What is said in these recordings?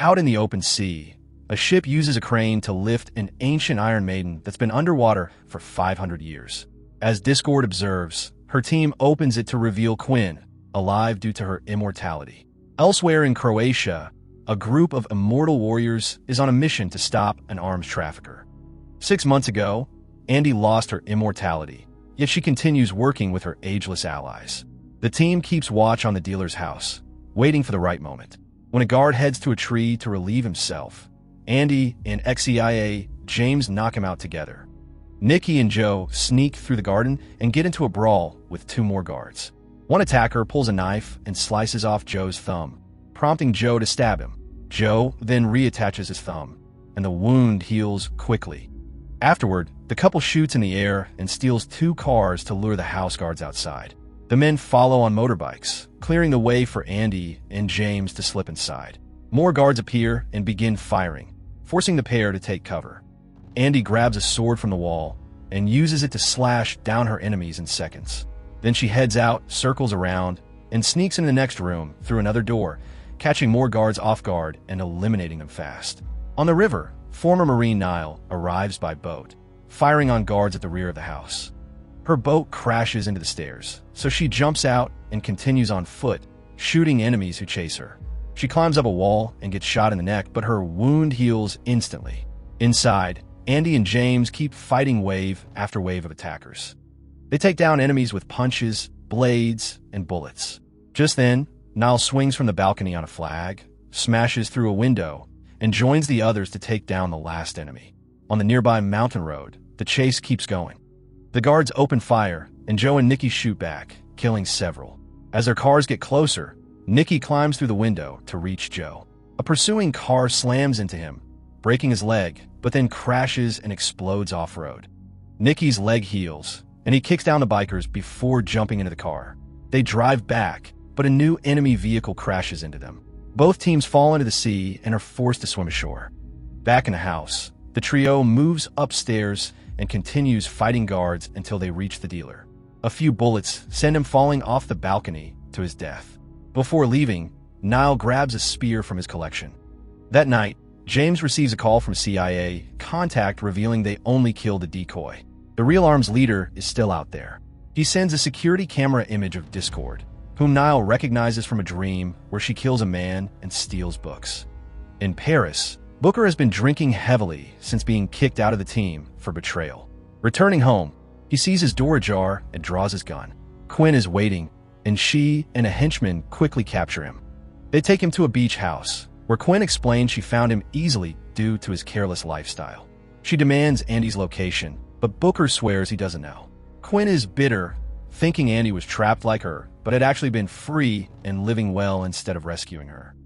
Out in the open sea, a ship uses a crane to lift an ancient Iron Maiden that's been underwater for 500 years. As Discord observes, her team opens it to reveal Quinn, alive due to her immortality. Elsewhere in Croatia, a group of immortal warriors is on a mission to stop an arms trafficker. 6 months ago, Andy lost her immortality, yet she continues working with her ageless allies. The team keeps watch on the dealer's house, waiting for the right moment. When a guard heads to a tree to relieve himself, Andy and ex-CIA James knock him out together. Nikki and Joe sneak through the garden and get into a brawl with 2 more guards. One attacker pulls a knife and slices off Joe's thumb, prompting Joe to stab him. Joe then reattaches his thumb, and the wound heals quickly. Afterward, the couple shoots in the air and steals 2 cars to lure the house guards outside. The men follow on motorbikes, clearing the way for Andy and James to slip inside. More guards appear and begin firing, forcing the pair to take cover. Andy grabs a sword from the wall and uses it to slash down her enemies in seconds. Then she heads out, circles around, and sneaks into the next room through another door, catching more guards off guard and eliminating them fast. On the river, former Marine Niall arrives by boat, firing on guards at the rear of the house. Her boat crashes into the stairs, so she jumps out and continues on foot, shooting enemies who chase her. She climbs up a wall and gets shot in the neck, but her wound heals instantly. Inside, Andy and James keep fighting wave after wave of attackers. They take down enemies with punches, blades, and bullets. Just then, Niall swings from the balcony on a flag, smashes through a window, and joins the others to take down the last enemy. On the nearby mountain road, the chase keeps going. The guards open fire, and Joe and Nikki shoot back, killing several. As their cars get closer, Nikki climbs through the window to reach Joe. A pursuing car slams into him, breaking his leg, but then crashes and explodes off-road. Nikki's leg heals, and he kicks down the bikers before jumping into the car. They drive back, but a new enemy vehicle crashes into them. Both teams fall into the sea and are forced to swim ashore. Back in the house, the trio moves upstairs and continues fighting guards until they reach the dealer. A few bullets send him falling off the balcony to his death. Before leaving, Niall grabs a spear from his collection. That night, James receives a call from CIA contact revealing they only killed a decoy. The real arms leader is still out there. He sends a security camera image of Discord, whom Niall recognizes from a dream where she kills a man and steals books. In Paris, Booker has been drinking heavily since being kicked out of the team for betrayal. Returning home, he sees his door ajar and draws his gun. Quinn is waiting, and she and a henchman quickly capture him. They take him to a beach house, where Quinn explains she found him easily due to his careless lifestyle. She demands Andy's location, but Booker swears he doesn't know. Quinn is bitter, thinking Andy was trapped like her, but had actually been free and living well instead of rescuing her.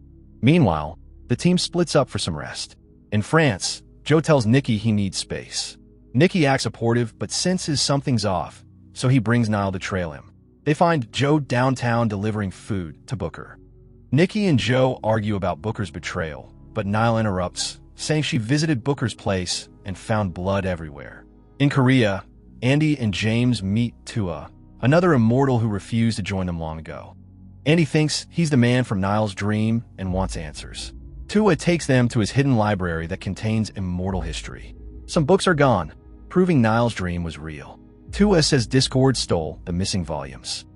Meanwhile, the team splits up for some rest. In France, Joe tells Nikki he needs space. Nikki acts supportive but senses something's off, so he brings Niall to trail him. They find Joe downtown delivering food to Booker. Nikki and Joe argue about Booker's betrayal, but Niall interrupts, saying she visited Booker's place and found blood everywhere. In Korea, Andy and James meet Tua, another immortal who refused to join them long ago. Andy thinks he's the man from Niall's dream and wants answers. Tua takes them to his hidden library that contains immortal history. Some books are gone, proving Niall's dream was real. Tua says Discord stole the missing volumes.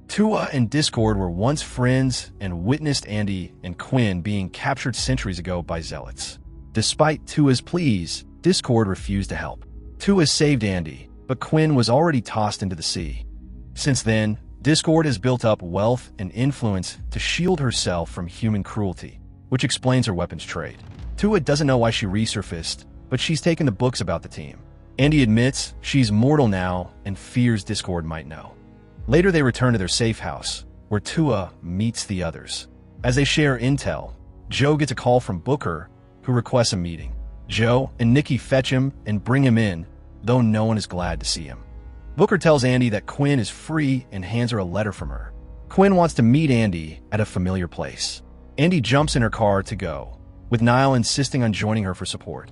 Tua and Discord were once friends and witnessed Andy and Quinn being captured centuries ago by zealots. Despite Tua's pleas, Discord refused to help. Tua saved Andy, but Quinn was already tossed into the sea. Since then, Discord has built up wealth and influence to shield herself from human cruelty, which explains her weapons trade. Tua doesn't know why she resurfaced, but she's taken the books about the team. Andy admits she's mortal now and fears Discord might know. Later they return to their safe house, where Tua meets the others. As they share intel, Joe gets a call from Booker, who requests a meeting. Joe and Nikki fetch him and bring him in, though no one is glad to see him. Booker tells Andy that Quinn is free and hands her a letter from her. Quinn wants to meet Andy at a familiar place. Andy jumps in her car to go, with Niall insisting on joining her for support.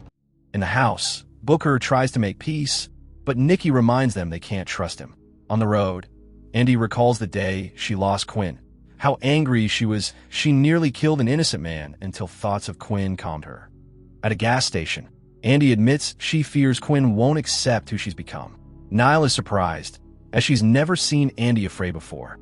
In the house, Booker tries to make peace, but Nikki reminds them they can't trust him. On the road, Andy recalls the day she lost Quinn, how angry she was. She nearly killed an innocent man until thoughts of Quinn calmed her. At a gas station, Andy admits she fears Quinn won't accept who she's become. Niall is surprised, as she's never seen Andy afraid before.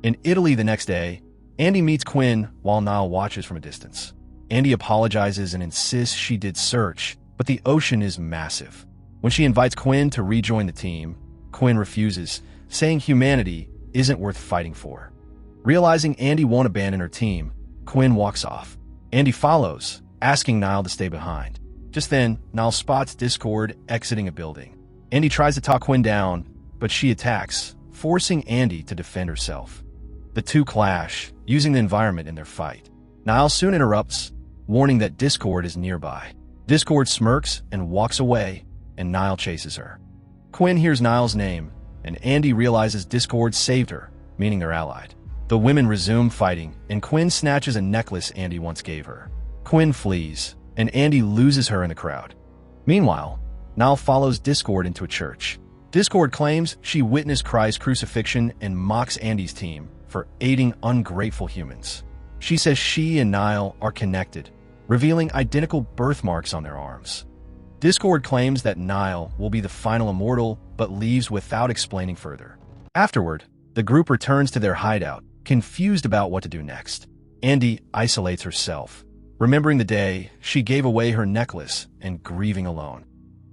In Italy the next day, Andy meets Quinn while Niall watches from a distance. Andy apologizes and insists she did search, but the ocean is massive. When she invites Quinn to rejoin the team, Quinn refuses, saying humanity isn't worth fighting for. Realizing Andy won't abandon her team, Quinn walks off. Andy follows, asking Niall to stay behind. Just then, Niall spots Discord exiting a building. Andy tries to talk Quinn down, but she attacks, forcing Andy to defend herself. The two clash, using the environment in their fight. Niall soon interrupts, warning that Discord is nearby. Discord smirks and walks away, and Niall chases her. Quinn hears Niall's name, and Andy realizes Discord saved her, meaning they're allied. The women resume fighting, and Quinn snatches a necklace Andy once gave her. Quinn flees, and Andy loses her in the crowd. Meanwhile, Niall follows Discord into a church. Discord claims she witnessed Christ's crucifixion and mocks Andy's team for aiding ungrateful humans. She says she and Niall are connected, revealing identical birthmarks on their arms. Discord claims that Niall will be the final Immortal, but leaves without explaining further. Afterward, the group returns to their hideout, confused about what to do next. Andy isolates herself, remembering the day she gave away her necklace and grieving alone.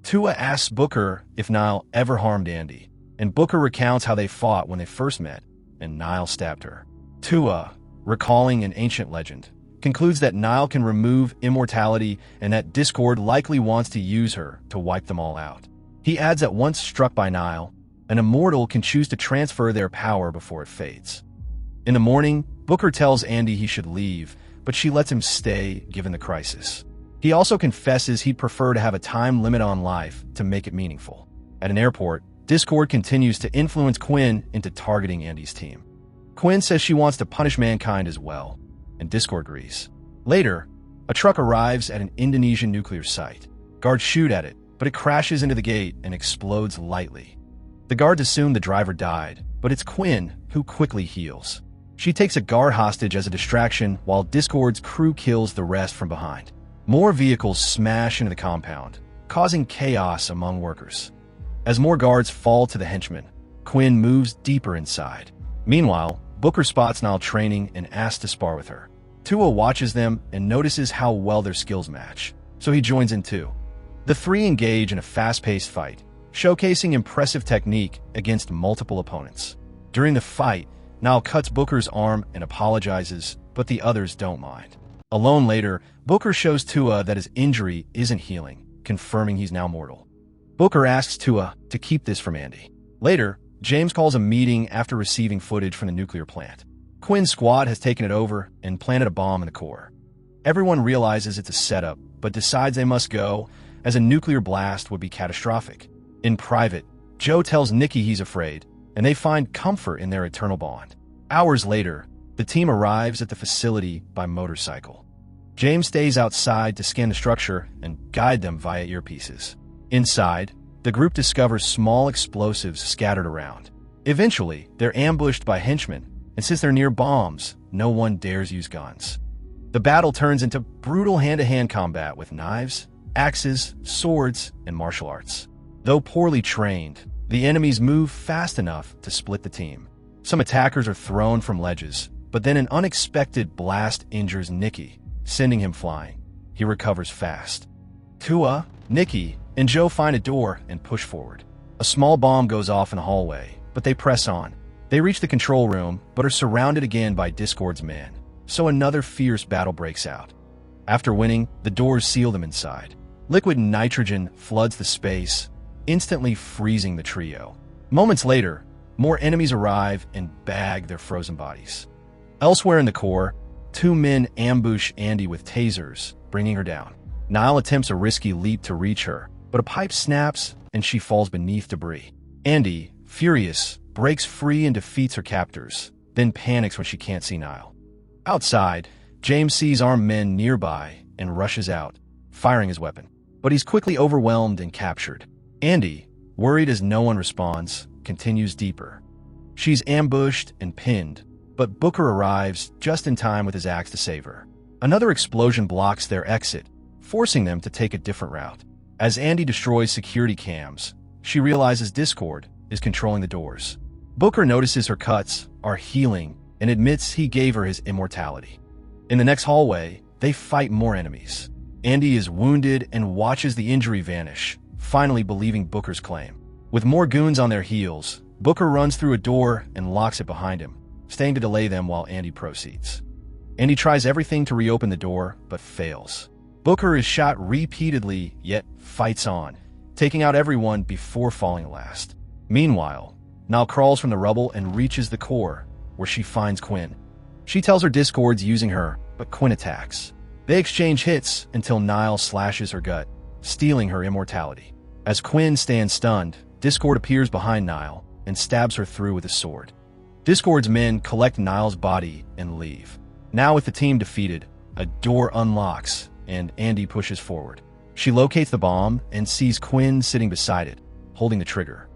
Tua asks Booker if Niall ever harmed Andy, and Booker recounts how they fought when they first met, and Niall stabbed her. Tua, recalling an ancient legend, concludes that Niall can remove immortality and that Discord likely wants to use her to wipe them all out. He adds that once struck by Niall, an Immortal can choose to transfer their power before it fades. In the morning, Booker tells Andy he should leave, but she lets him stay given the crisis. He also confesses he'd prefer to have a time limit on life to make it meaningful. At an airport, Discord continues to influence Quinn into targeting Andy's team. Quinn says she wants to punish mankind as well, and Discord agrees. Later, a truck arrives at an Indonesian nuclear site. Guards shoot at it, but it crashes into the gate and explodes lightly. The guards assume the driver died, but it's Quinn who quickly heals. She takes a guard hostage as a distraction while Discord's crew kills the rest from behind. More vehicles smash into the compound, causing chaos among workers. As more guards fall to the henchmen, Quinn moves deeper inside. Meanwhile, Booker spots Niall training and asks to spar with her. Tua watches them and notices how well their skills match, so he joins in too. The three engage in a fast-paced fight, showcasing impressive technique against multiple opponents. During the fight, Niall cuts Booker's arm and apologizes, but the others don't mind. Alone later, Booker shows Tua that his injury isn't healing, confirming he's now mortal. Booker asks Tua to keep this from Andy. Later, James calls a meeting after receiving footage from the nuclear plant. Quinn's squad has taken it over and planted a bomb in the core. Everyone realizes it's a setup, but decides they must go, as a nuclear blast would be catastrophic. In private, Joe tells Nikki he's afraid, and they find comfort in their eternal bond. Hours later, the team arrives at the facility by motorcycle. James stays outside to scan the structure and guide them via earpieces. Inside, the group discovers small explosives scattered around. Eventually, they're ambushed by henchmen, and since they're near bombs, no one dares use guns. The battle turns into brutal hand-to-hand combat with knives, axes, swords, and martial arts. Though poorly trained, the enemies move fast enough to split the team. Some attackers are thrown from ledges, but then an unexpected blast injures Nikki, sending him flying. He recovers fast. Tua, Nikki, and Joe find a door and push forward. A small bomb goes off in the hallway, but they press on. They reach the control room, but are surrounded again by Discord's men, so another fierce battle breaks out. After winning, the doors seal them inside. Liquid nitrogen floods the space, instantly freezing the trio. Moments later, more enemies arrive and bag their frozen bodies. Elsewhere in the core, two men ambush Andy with tasers, bringing her down. Niall attempts a risky leap to reach her, but a pipe snaps and she falls beneath debris. Andy, furious, breaks free and defeats her captors, then panics when she can't see Niall. Outside, James sees armed men nearby and rushes out, firing his weapon. But he's quickly overwhelmed and captured. Andy, worried as no one responds, continues deeper. She's ambushed and pinned, but Booker arrives just in time with his axe to save her. Another explosion blocks their exit, forcing them to take a different route. As Andy destroys security cams, she realizes Discord is controlling the doors. Booker notices her cuts are healing and admits he gave her his immortality. In the next hallway, they fight more enemies. Andy is wounded and watches the injury vanish, finally believing Booker's claim. With more goons on their heels, Booker runs through a door and locks it behind him, staying to delay them while Andy proceeds. Andy tries everything to reopen the door, but fails. Booker is shot repeatedly, yet fights on, taking out everyone before falling last. Meanwhile, Niall crawls from the rubble and reaches the core, where she finds Quinn. She tells her Discord's using her, but Quinn attacks. They exchange hits until Niall slashes her gut, stealing her immortality. As Quinn stands stunned, Discord appears behind Niall and stabs her through with a sword. Discord's men collect Niall's body and leave. Now with the team defeated, a door unlocks and Andy pushes forward. She locates the bomb and sees Quinn sitting beside it, holding the trigger.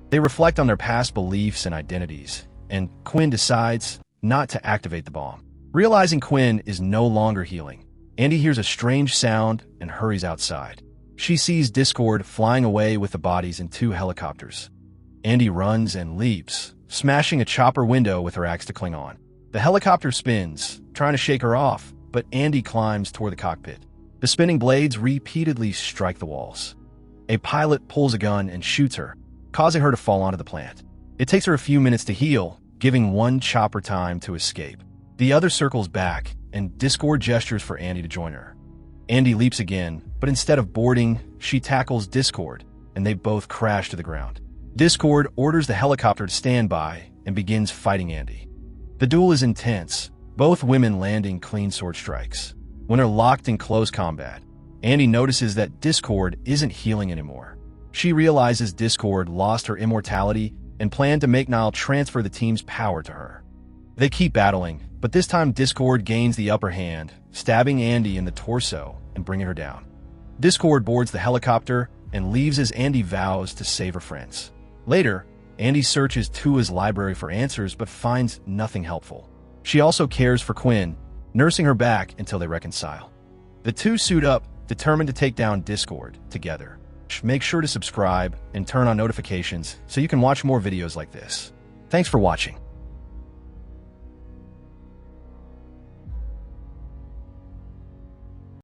They reflect on their past beliefs and identities, and Quinn decides not to activate the bomb. Realizing Quinn is no longer healing, Andy hears a strange sound and hurries outside. She sees Discord flying away with the bodies in 2 helicopters. Andy runs and leaps, smashing a chopper window with her axe to cling on. The helicopter spins, trying to shake her off, but Andy climbs toward the cockpit. The spinning blades repeatedly strike the walls. A pilot pulls a gun and shoots her, causing her to fall onto the plant. It takes her a few minutes to heal, giving one chopper time to escape. The other circles back, and Discord gestures for Andy to join her. Andy leaps again, but instead of boarding, she tackles Discord, and they both crash to the ground. Discord orders the helicopter to stand by and begins fighting Andy. The duel is intense, both women landing clean sword strikes. When they're locked in close combat, Andy notices that Discord isn't healing anymore. She realizes Discord lost her immortality and planned to make Niall transfer the team's power to her. They keep battling, but this time Discord gains the upper hand, stabbing Andy in the torso and bringing her down. Discord boards the helicopter and leaves as Andy vows to save her friends. Later, Andy searches Tua's library for answers but finds nothing helpful. She also cares for Quinn, nursing her back until they reconcile. The two suit up, determined to take down Discord together. Make sure to subscribe and turn on notifications so you can watch more videos like this. Thanks for watching.